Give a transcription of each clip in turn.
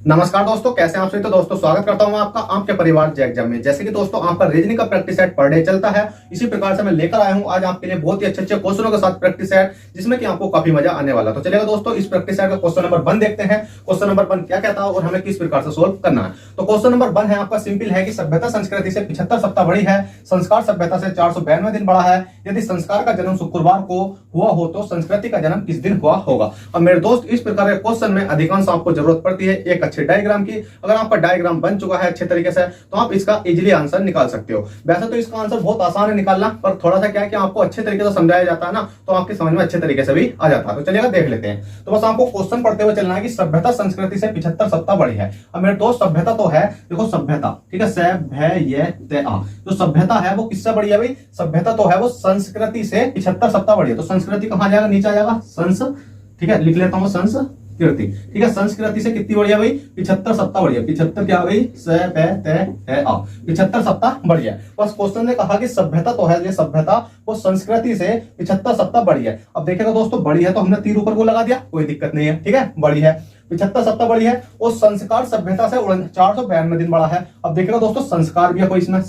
नमस्कार दोस्तों, कैसे हैं आप सभी। तो दोस्तों स्वागत करता हूं आपका आपके परिवार जय एग्जाम में। जैसे कि दोस्तों आपका रीजनिंग का प्रैक्टिस सेट पर डे चलता है, इसी प्रकार से मैं लेकर आया हूं आज आपके लिए बहुत ही अच्छे अच्छे क्वेश्चनों के साथ प्रैक्टिस सेट, जिसमें कि आपको काफी मजा आने वाला। तो चलिएगा दोस्तों, इस प्रैक्टिस सेट का क्वेश्चन नंबर 1 देखते हैं। क्वेश्चन नंबर 1 क्या कहता है और हमें किस प्रकार से सोल्व करना है। तो क्वेश्चन नंबर 1 है आपका सिंपल है कि सभ्यता संस्कृति से 75 सप्ताह बड़ी है, संस्कार सभ्यता से 492 दिन बड़ा है। यदि संस्कार का जन्म शुक्रवार को हुआ हो तो संस्कृति का जन्म किस दिन हुआ होगा। अब मेरे दोस्त, इस प्रकार के क्वेश्चन में अधिकांश आपको जरूरत पड़ती है एक अच्छे डायग्राम की। अगर आपका डायग्राम बन चुका है अच्छे तरीके से तो आप इसका इजीली आंसर निकाल सकते हो। वैसे तो इसका आंसर बहुत आसान है निकालना, पर थोड़ा सा क्या है कि आपको अच्छे तरीके से समझाया जाता है ना, तो आपके समझ में अच्छे तरीके से भी आ जाता है। तो चलिएगा देख लेते हैं। तो बस आपको क्वेश्चन पढ़ते हुए चलना है कि सभ्यता संस्कृति से 75 सप्ताह बड़ी है। अब मेरे दोस्त, सभ्यता तो है, देखो सभ्यता, ठीक है, जो सभ्यता है वो किससे बड़ी है भाई। सभ्यता तो है वो संस्कृति से 75 सप्ताह बड़ी है। तो संस्कृति कहां जाएगा, नीचे आ जाएगा संस, ठीक है, लिख लेता हूं संस्कृति, ठीक है। संस्कृति से कितनी बड़ी है भाई, 75 सप्ताह बड़ी है। 75 क्या भाई, 75 सप्ताह बड़ी है। बस क्वेश्चन ने कहा कि सभ्यता तो है, ये सभ्यता वो संस्कृति से 75 सप्ताह बड़ी है। अब देखिएगा दोस्तों, बड़ी है तो हमने तीर ऊपर को लगा दिया, कोई दिक्कत नहीं है, ठीक है, बड़ी है, 75 सप्ताह बड़ी है। और संस्कार सभ्यता से 492 दिन बड़ा है। अब देखिएगा दोस्तों, संस्कार भी है कोई इसमें,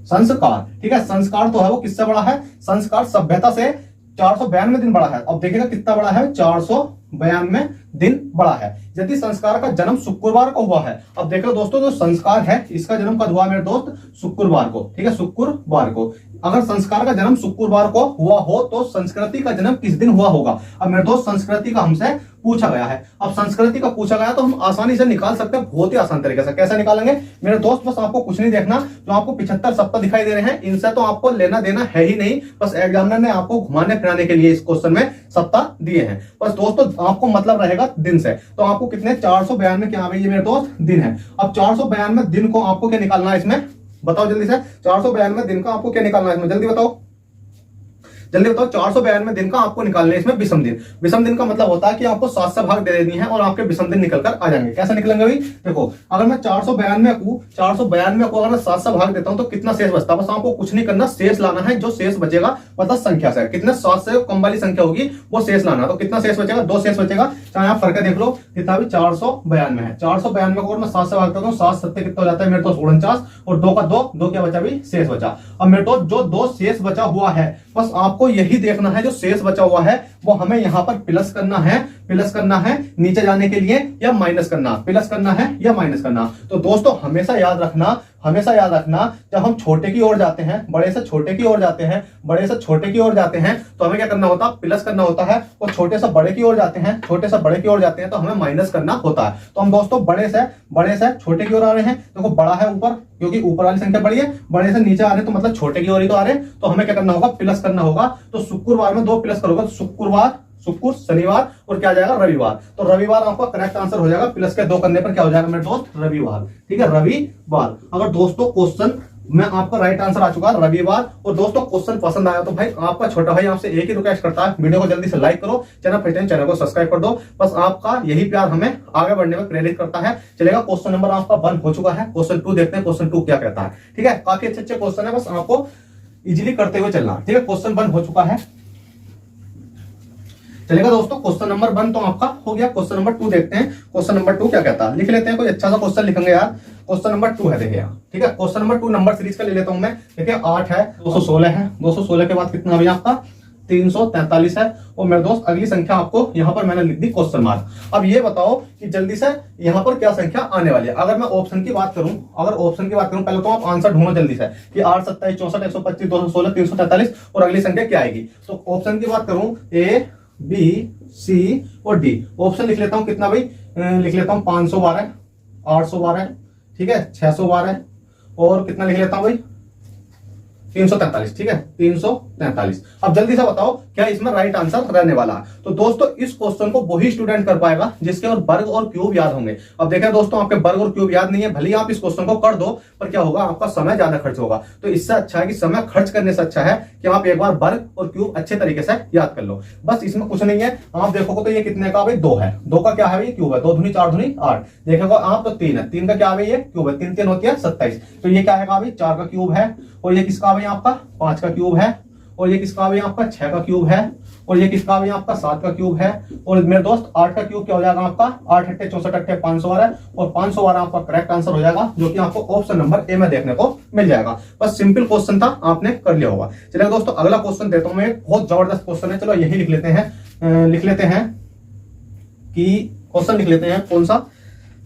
संस्कार, ठीक है। संस्कार तो है वो किससे बड़ा है, संस्कार सभ्यता से 492 दिन बड़ा है। अब देखिएगा कितना बड़ा है, 492 दिन बड़ा है। यदि संस्कार का जन्म शुक्रवार को हुआ है। अब देखो दोस्तों, जो संस्कार है इसका जन्म कब हुआ मेरे दोस्त, शुक्रवार को, ठीक है, शुक्रवार को। अगर संस्कार का जन्म शुक्रवार को हुआ हो तो संस्कृति का जन्म किस दिन हुआ होगा। अब मेरे दोस्त, संस्कृति का हमसे पूछा गया है। अब संस्कृति का पूछा गया तो हम आसानी से निकाल सकते हैं, बहुत ही आसान तरीके से। कैसे निकालेंगे मेरे दोस्त, बस आपको कुछ नहीं देखना, जो आपको 75 सप्ताह दिखाई दे रहे हैं इनसे तो आपको लेना देना है ही नहीं। बस एग्जामिनर ने आपको घुमाने फिराने के लिए इस क्वेश्चन में सप्ताह दिए हैं। बस दोस्तों आपको मतलब रहेगा दिन से। तो आपको कितने 492 क्या है मेरे दोस्त, दिन है। अब 492 दिन को आपको क्या निकालना है इसमें, बताओ जल्दी से। 492 दिन का आपको क्या निकालना है इसमें, जल्दी बताओ, जल्दी बताओ। 492 दिन का आपको निकालना है इसमें विषम दिन। विषम दिन का मतलब होता है कि आपको 7 से भाग दे देनी है और आपके विषम दिन निकल कर आ जाएंगे। कैसे निकलेंगे भाई, देखो अगर मैं 492 को अगर मैं 7 से भाग देता हूं तो कितना शेष बचता है। बस आपको कुछ नहीं करना, शेष लाना है। जो शेष बचेगा मतलब संख्या से, कितने 7 से कम वाली संख्या होगी वो शेष लाना। तो कितना शेष बचेगा, 2 शेष बचेगा। चाहे आप फर्क देख लो, कितना भी 492 है। 492 को अगर मैं 7 से भाग देता हूँ, 7 7 कितना हो जाता है मेरे दोस्त, 49, और 2 का 2 क्या बचा भी, शेष बचा। अब मेरे दोस्त जो 2 शेष बचा हुआ है, बस आपको यही देखना है, जो शेष बचा हुआ है वो हमें यहाँ पर प्लस करना है नीचे जाने के लिए, या माइनस करना, प्लस करना है या माइनस करना। तो दोस्तों हमेशा याद रखना, जब हम छोटे की ओर जाते हैं, बड़े से छोटे की ओर जाते हैं, बड़े से छोटे की ओर जाते हैं तो हमें क्या करना होता है, प्लस करना होता है। और छोटे से बड़े की ओर जाते हैं, छोटे से बड़े की ओर जाते हैं तो हमें माइनस करना होता है। तो हम दोस्तों बड़े से छोटे की ओर आ रहे हैं। देखो बड़ा है ऊपर, क्योंकि ऊपर वाली संख्या बड़ी है, बड़े से नीचे आ रहे हैं तो मतलब छोटे की ओर ही तो आ रहे हैं। तो हमें क्या करना होगा, प्लस करना होगा। तो शुक्रवार में 2 प्लस करोगे तो शुक्रवार, शुक्र, शनिवार, और क्या जाएगा, रविवार। तो रविवार आपका करेक्ट आंसर हो जाएगा। प्लस के 2 करने पर क्या हो जाएगा मेरे दोस्त, रविवार, ठीक है, रविवार। अगर दोस्तों क्वेश्चन में आपका राइट आंसर आ चुका है रविवार। और दोस्तों क्वेश्चन पसंद आया तो भाई आपका छोटा भाई आपसे एक ही रिक्वेस्ट करता है, वीडियो को जल्दी से लाइक करो, चैनल को सब्सक्राइब कर दो। बस आपका यही प्यार हमें आगे बढ़ने में प्रेरित करता है। चलेगा, क्वेश्चन नंबर आपका 1 हो चुका है। क्वेश्चन 2 देखते हैं, क्वेश्चन 2 क्या कहता है, ठीक है। काफी अच्छे क्वेश्चन है, बस आपको इजीली करते हुए चलना, ठीक है। क्वेश्चन 1 हो चुका है। चलेगा दोस्तों, क्वेश्चन नंबर 1 तो आपका हो गया। क्वेश्चन नंबर 2 देखते हैं। क्वेश्चन नंबर 2 क्या कहता है, लिख लेते हैं, कोई अच्छा सा क्वेश्चन लिखेंगे यार। क्वेश्चन नंबर 2 है, देखिए यार, ठीक है। क्वेश्चन नंबर 2 नंबर सीरीज का ले लेता हूं मैं। देखिए 8 है, 216 है, 216 के बाद कितना भी आपका 343 है। और मेरे दोस्त अगली संख्या आपको यहाँ पर मैंने लिख दी क्वेश्चन मार्क। अब ये बताओ कि जल्दी से यहाँ पर क्या संख्या आने वाली है। अगर मैं ऑप्शन की बात करूं, पहले तो आप आंसर ढूंढो जल्दी से कि 8, 27, 64, 125, 216, 343 और अगली संख्या क्या आएगी। तो ऑप्शन की बात करूं, A, B, C और D। ऑप्शन लिख लेता हूं, कितना भाई, लिख लेता हूं 512, 812, ठीक है, 612 और कितना लिख लेता हूं भाई, 343, ठीक है, 343। अब जल्दी से बताओ क्या इसमें राइट आंसर रहने वाला है। तो दोस्तों इस क्वेश्चन को वही स्टूडेंट कर पाएगा जिसके और वर्ग और क्यूब याद होंगे। अब देखें दोस्तों, आपके वर्ग और क्यूब याद नहीं है, भले ही आप इस क्वेश्चन को कर दो, पर क्या होगा, आपका समय ज्यादा खर्च होगा। तो इससे अच्छा है कि समय खर्च करने से अच्छा है कि आप एक बार वर्ग और क्यूब अच्छे तरीके से याद कर लो। बस इसमें कुछ नहीं है। आप देखोगे तो ये कितने का भाई, 2 है, 2 का क्या है भाई, क्यूब है। 2 दूनी 4 दूनी 8। देखेगा आप तो 3 है, 3 का क्या है ये, क्यूब है। 3 3 होती है 27। तो ये क्या है भाई, 4 का क्यूब है। और ये किसका भाई, आपका 5 का क्यूब है। और ये किसका आ गया आपका 6 का क्यूब है, और ये किसका आ गया आपका 7 का क्यूब है, और मेरे दोस्त 8 का क्यूब क्या हो जाएगा आपका 8 अट्ठे 64 अट्ठे 512 और 512 आपका करेक्ट आंसर हो जाएगा, जो कि आपको ऑप्शन नंबर ए में देखने को मिल जाएगा। बस सिंपल क्वेश्चन था, आपने कर लिया होगा। चलिए दोस्तों अगला क्वेश्चन देता हूं मैं, बहुत जबरदस्त क्वेश्चन है। चलो यही लिख लेते हैं कि क्वेश्चन लिख लेते हैं कौन सा,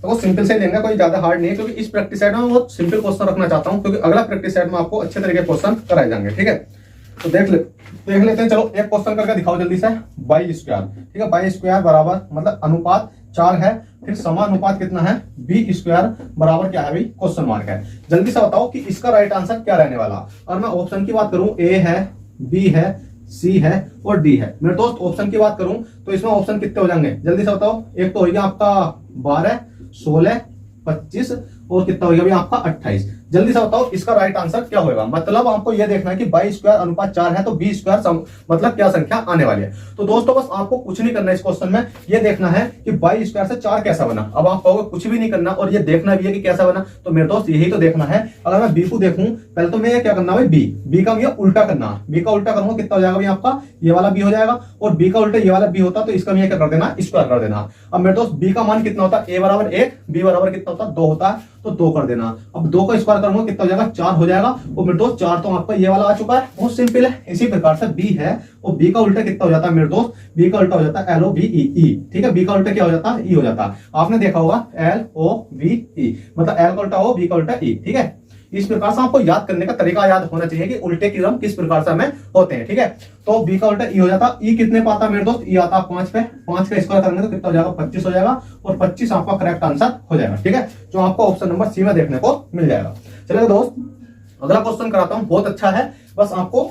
तो वो सिंपल से लेंगे, कोई ज्यादा हार्ड नहीं है, क्योंकि इस प्रैक्टिस सेट में वो सिंपल क्वेश्चन रखना चाहता हूं, क्योंकि अगला प्रैक्टिस सेट में आपको अच्छे तरीके के क्वेश्चन कराए जाएंगे। ठीक है, तो देख लेते हैं। चलो एक क्वेश्चन करके दिखाओ जल्दी से। बाई स्क्वायर, ठीक है, बाई स्क्वायर बराबर मतलब अनुपात 4 है, फिर समानुपात कितना है बी स्क्वायर बराबर क्या है भाई क्वेश्चन मार्क है। जल्दी से बताओ कि इसका राइट आंसर क्या रहने वाला। और मैं ऑप्शन की बात करूं, ए है, बी है, सी है और डी है। मेरे दोस्त ऑप्शन की बात करूं तो इसमें ऑप्शन कितने हो जाएंगे जल्दी से बताओ। एक तो हो गया आपका 12, 16, 25 और कितना हो गया भाई आपका 28। जल्दी से बताओ इसका राइट आंसर क्या होगा। मतलब आपको यह देखना है कि बाई स्क्वायर अनुपात 4 है तो बी स्क्वायर मतलब क्या संख्या आने वाली है। तो दोस्तों बस आपको कुछ नहीं करना है इस क्वेश्चन में, ये देखना है कि बाई स्क्वायर से 4 कैसा बना। अब आप कहोगे कुछ भी नहीं करना और ये देखना भी है कि कैसा बना, तो मेरे दोस्त यही तो देखना है। अगर मैं बी को देखूं पहले तो मैं क्या करना है बी का भैया उल्टा करना, बी का उल्टा करूंगा कितना हो जाएगा भाई आपका ये वाला बी हो जाएगा, और बी का उल्टा ये वाला बी होता तो इसका भैया क्या कर देना स्क्वायर कर देना। अब मेरे दोस्त बी का मान कितना होता है, ए बराबर 1, बी बराबर कितना होता है 2 होता है, तो 2 कर देना। अब 2 का स्क्वायर करूंगा कितना हो जाएगा 4 हो जाएगा, और मेरे दोस्त 4 तो आपका ये वाला आ चुका है, बहुत सिंपल है। इसी प्रकार से बी है और बी का उल्टा कितना हो जाता है मेरे दोस्त, बी का उल्टा हो जाता है LOVE, ठीक है, बी का उल्टा क्या हो जाता है ई हो जाता है। आपने देखा होगा LOVE मतलब एल का उल्टा O, बी का उल्टा ई, ठीक है। इस प्रकार से आपको याद करने का तरीका याद होना चाहिए कि उल्टे की क्रम किस प्रकार से हमें होते हैं, ठीक है। तो बी का उल्टा ई हो जाता, ई कितने पाता मेरे दोस्त, ई आता 5 पे, 5 का स्क्वायर करेंगे तो कितना हो जाएगा 25 हो जाएगा, और 25 आपका करेक्ट आंसर हो जाएगा, ठीक है, जो आपको ऑप्शन नंबर सी में देखने को मिल जाएगा। चलिए दोस्त अगला क्वेश्चन कराता हूं, बहुत अच्छा है, बस आपको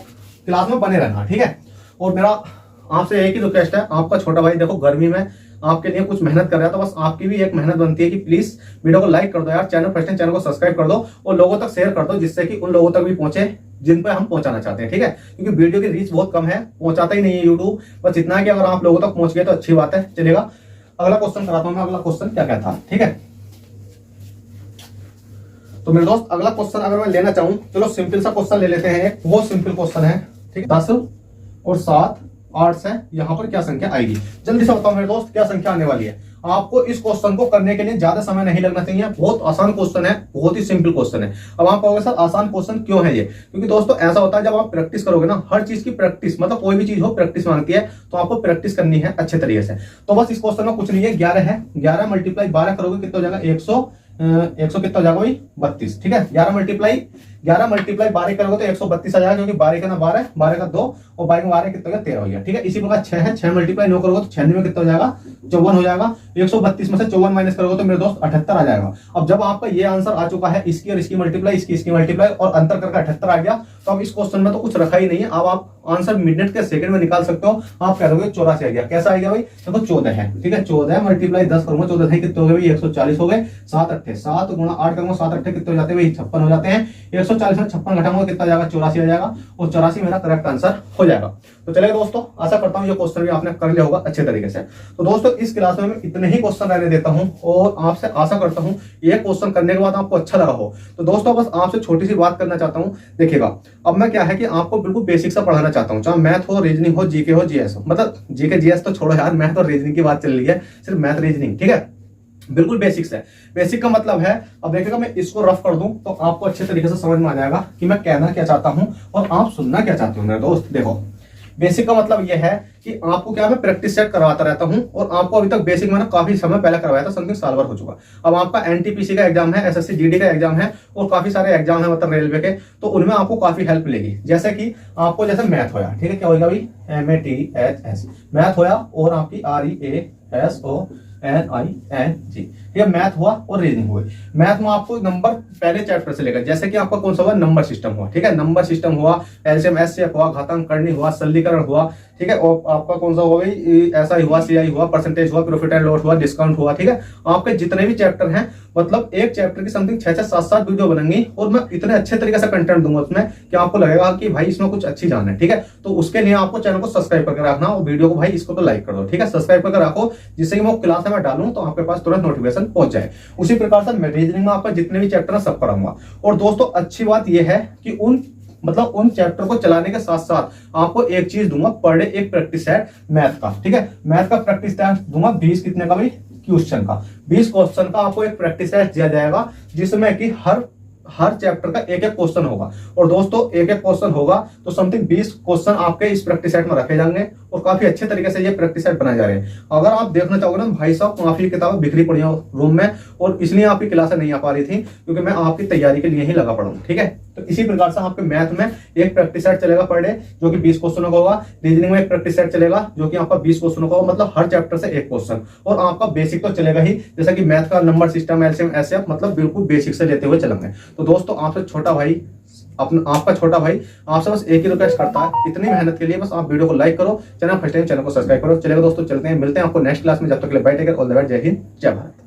क्लास में बने रहना, ठीक है। और मेरा आपसे एक ही रिक्वेस्ट है, आपका छोटा भाई देखो गर्मी में आपके लिए कुछ मेहनत कर रहा है, तो बस आपकी भी एक मेहनत बनती है कि प्लीज वीडियो को लाइक कर दो यार, चैनल को सब्सक्राइब कर दो और लोगों तक शेयर कर दो, जिससे कि उन लोगों तक भी पहुंचे जिन पे हम पहुंचाना चाहते हैं, ठीक है। क्योंकि वीडियो की रीच बहुत कम है, पहुंचाता ही नहीं है यूट्यूब, बस इतना है कि अगर आप लोगों तक पहुंच गए तो अच्छी बात है। चलेगा अगला क्वेश्चन कराता हूं मैं, अगला क्वेश्चन क्या क्या था, ठीक है। तो मेरे दोस्त अगला क्वेश्चन अगर मैं लेना चाहूं, चलो सिंपल सा क्वेश्चन ले लेते हैं, एक बहुत सिंपल क्वेश्चन है, ठीक है। 10 और 7 8 से यहाँ पर क्या संख्या आएगी, जल्दी से बताओ मेरे दोस्त क्या संख्या आने वाली है। आपको इस क्वेश्चन को करने के लिए ज्यादा समय नहीं लगना चाहिए, बहुत आसान क्वेश्चन है, बहुत ही सिंपल क्वेश्चन है। अब आप कहोगे सर आसान क्वेश्चन क्यों है ये, क्योंकि दोस्तों ऐसा होता है जब आप प्रैक्टिस करोगे ना, हर चीज की प्रैक्टिस मतलब कोई भी चीज हो प्रैक्टिस मांगती है, तो आपको प्रैक्टिस करनी है अच्छे तरीके से। तो बस इस क्वेश्चन में कुछ नहीं है, 11 है, 11 मल्टीप्लाई 12 करोगे कितना हो जाएगा 100 कितना हो जाएगा भाई 32, ठीक है। 11 मल्टीप्लाई 12 करोगे तो 132 आ जाएगा, क्योंकि 12 का ना 12, 12 का 2 और 12 का 12 कितना हो गया 13 हो गया, ठीक है। इसी प्रकार 6 है, 6 मल्टीप्लाई 9 करोगे तो 96 में कितना हो जाएगा 54 हो जाएगा। 132 में से 54 माइनस करोगे तो मेरे दोस्त 78 आ जाएगा। अब जब आपका ये आंसर आ चुका है, इसकी और इसकी मल्टीप्लाई, इसकी मल्टीप्लाई और अंतर करके 78 आ गया, तो अब इस क्वेश्चन में तो कुछ रखा ही नहीं है। अब आप आंसर मिनट के सेकंड में निकाल सकते हो। आप कह दोगे 84 आ गया, कैसा आ गया भाई, देखो 14 है, ठीक है। 14 मल्टीप्लाई 10 करूंगा, 14 कितने हो गए भाई 140 हो गए। 7 अट्ठे 7 गुणा 8 करूंगा, 7 अट्ठे कितने हो जाते हैं भाई 56 हो जाते हैं। 140 में 56 घटाऊंगा कितना जाएगा 84 आ जाएगा, और 84 मेरा करेक्ट आंसर हो जाएगा। तो चलिए दोस्तों आशा करता हूं ये क्वेश्चन भी आपने कर लिया होगा अच्छे तरीके से। तो दोस्तों इस क्लास में मैं इतने ही क्वेश्चन रहने देता हूं, और आपसे आशा करता हूं ये क्वेश्चन करने के बाद आपको अच्छा लगा हो। तो दोस्तों बस आपसे छोटी सी बात करना चाहता हूं, देखिएगा अब मैं क्या है कि आपको बिल्कुल बेसिक सा पढ़ाना चाहता हूं, चाहे मैथ हो, रीजनिंग हो, जीके हो, जीएस हो, मतलब जीके जीएस तो छोड़ो यार, मैथ और रीजनिंग की बात चल रही है, सिर्फ मैथ रीजनिंग, ठीक है। बिल्कुल बेसिक्स है। बेसिक का मतलब है, अब देखिएगा मैं इसको रफ कर दूं तो आपको अच्छे तरीके से समझ में आ जाएगा कि मैं कहना क्या चाहता हूं और आप सुनना क्या चाहते हो मेरे दोस्त। देखो बेसिक का मतलब यह है कि आपको क्या मैं प्रैक्टिस सेट करवाता रहता हूं, और आपको अभी तक बेसिक मैंने काफी समय पहले करवाया था, समथिंग साल भर हो चुका। अब आपका एनटीपीसी का एग्जाम है, एसएससी जीडी का एग्जाम है, और काफी सारे एग्जाम है मतलब रेलवे के, तो उनमें आपको काफी हेल्प मिलेगी। जैसे कि आपको जैसे मैथ होया, ठीक है, क्या होगा भाई MATHS मैथ होया, और आपकी REASONING, ये मैथ हुआ और रीजनिंग हुई। मैथ में आपको नंबर पहले चैप्टर से लेकर, जैसे कि आपका कौन सा हुआ नंबर सिस्टम हुआ, ठीक है, नंबर सिस्टम हुआ, एलसीएम एचसीएफ हुआ, घातांक करनी हुआ, सरलीकरण हुआ, ठीक है, और आपका कौन सा हुआ भाई ऐसा ही हुआ, सीआई हुआ, परसेंटेज हुआ, प्रॉफिट एंड लॉस हुआ, डिस्काउंट हुआ, ठीक है। आपके जितने भी चैप्टर हैं, मतलब एक चैप्टर की समथिंग 6 7 वीडियो बनेंगी, और मैं इतने अच्छे तरीके से कंटेंट दूंगा उसमें कि आपको लगेगा कि भाई इसमें कुछ अच्छी जान है, ठीक है। तो उसके लिए आपको चैनल को सब्सक्राइब करके रखना, और वीडियो को भाई इसको तो लाइक कर दो, ठीक है, सब्सक्राइब करके रखो, जिससे कि मैं क्लास में डालूं तो आपके पास तुरंत नोटिफिकेशन पहुंच जाए। उसी प्रकार से मैं रीजनिंग में आपका जितने भी चैप्टर है सब कराऊंगा। और दोस्तों अच्छी बात यह है कि उन मतलब उन चैप्टर को चलाने के साथ साथ आपको एक चीज दूंगा पर डे, एक प्रैक्टिस सेट मैथ का, ठीक है। मैथ का प्रैक्टिस सेट दूंगा 20 कितने का भाई, क्वेश्चन का। 20 क्वेश्चन का आपको एक प्रैक्टिस सेट दिया जाएगा, जिसमें कि हर चैप्टर का एक एक क्वेश्चन होगा। और दोस्तों एक एक क्वेश्चन होगा तो समथिंग 20 क्वेश्चन आपके इस प्रैक्टिस सेट में रखे जाएंगे और काफी अच्छे तरीके से ये प्रैक्टिस सेट बनाए जा रहे हैं। अगर आप देखना चाहोगे ना भाई साहब, काफी किताबें बिखरी पड़ी हैं रूम में, और इसलिए आपकी क्लासें नहीं आ पा रही थी क्योंकि मैं आपकी तैयारी के लिए ही लगा पड़ा हूं, ठीक है। तो इसी प्रकार से आपके मैथ में एक प्रैक्टिस सेट चलेगा पर डे जो कि 20 क्वेश्चनों का होगा। रीजनिंग में एक प्रैक्टिस सेट चलेगा जो कि आपका 20 क्वेश्चनों का होगा, मतलब हर चैप्टर से एक क्वेश्चन। और आपका बेसिक तो चलेगा ही, जैसा कि मैथ का नंबर सिस्टम, एलसीएम, एचसीएफ, मतलब बिल्कुल बेसिक से लेते हुए चलेंगे। तो दोस्तों आपसे छोटा भाई, आपका छोटा भाई आपसे बस एक ही रिक्वेस्ट करता है, इतनी मेहनत के लिए बस आप वीडियो को लाइक करो, चैनल फर्स्ट टाइम चैनल को सब्सक्राइब करो। चलेगा दोस्तों, चलते हैं, मिलते हैं आपको नेक्स्ट क्लास में। जब तक के लिए bye, take care, all the best, जय हिंद, जय भारत।